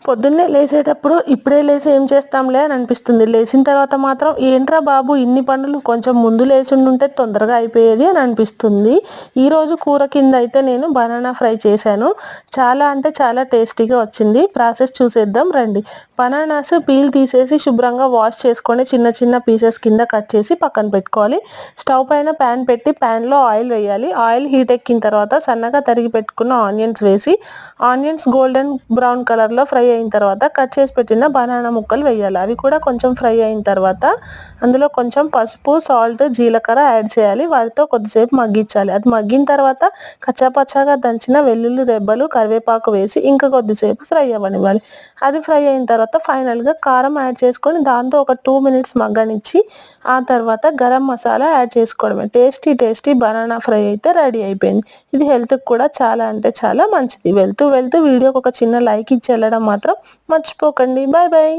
పొద్దున్నే లేసేటప్పుడు ఇప్పుడే లేసి ఏం చేస్తాంలే అని అనిపిస్తుంది. లేచిన తర్వాత మాత్రం ఏంట్రా బాబు ఇన్ని పనులు, కొంచెం ముందు లేచుండుంటే తొందరగా అయిపోయేది అని అనిపిస్తుంది. ఈరోజు కూర కింద అయితే నేను బనానా ఫ్రై చేశాను. చాలా అంటే చాలా టేస్టీగా వచ్చింది. ప్రాసెస్ చూసేద్దాం రండి. బనానాస్ పీల్ తీసేసి శుభ్రంగా వాష్ చేసుకొని చిన్న చిన్న పీసెస్ కింద కట్ చేసి పక్కన పెట్టుకోవాలి. స్టవ్ పైన ప్యాన్ పెట్టి ప్యాన్లో ఆయిల్ వేయాలి. ఆయిల్ హీట్ ఎక్కిన తర్వాత సన్నగా తరిగి పెట్టుకున్న ఆనియన్స్ వేసి ఆనియన్స్ గోల్డెన్ బ్రౌన్ కలర్లో ఫ్రై అయిన తర్వాత కట్ చేసి పెట్టిన బనానా ముక్కలు వేయాలి. అవి కూడా కొంచెం ఫ్రై అయిన తర్వాత అందులో కొంచెం పసుపు, సాల్ట్, జీలకర్ర యాడ్ చేయాలి. వాటితో కొద్దిసేపు మగ్గించాలి. అది మగ్గిన తర్వాత కచ్చాపచ్చాగా దంచిన వెల్లుల్లి రెబ్బలు, కరివేపాకు వేసి ఇంకా కొద్దిసేపు ఫ్రై అవ్వనివ్వాలి. అది ఫ్రై అయిన తర్వాత ఫైనల్గా కారం యాడ్ చేసుకొని దాంతో ఒక 2 మినిట్స్ మగ్గనిచ్చి ఆ తర్వాత గరం మసాలా యాడ్ చేసుకోవడమే. టేస్టీ టేస్టీ బనానా ఫ్రై అయితే రెడీ అయిపోయింది. ఇది హెల్త్కి కూడా చాలా అంటే చాలా మంచిది. వెళ్తూ వెళ్తూ వీడియోకి ఒక చిన్న లైక్ ఇచ్చి వెళ్ళడం మాత్రం మర్చిపోకండి. Bye bye.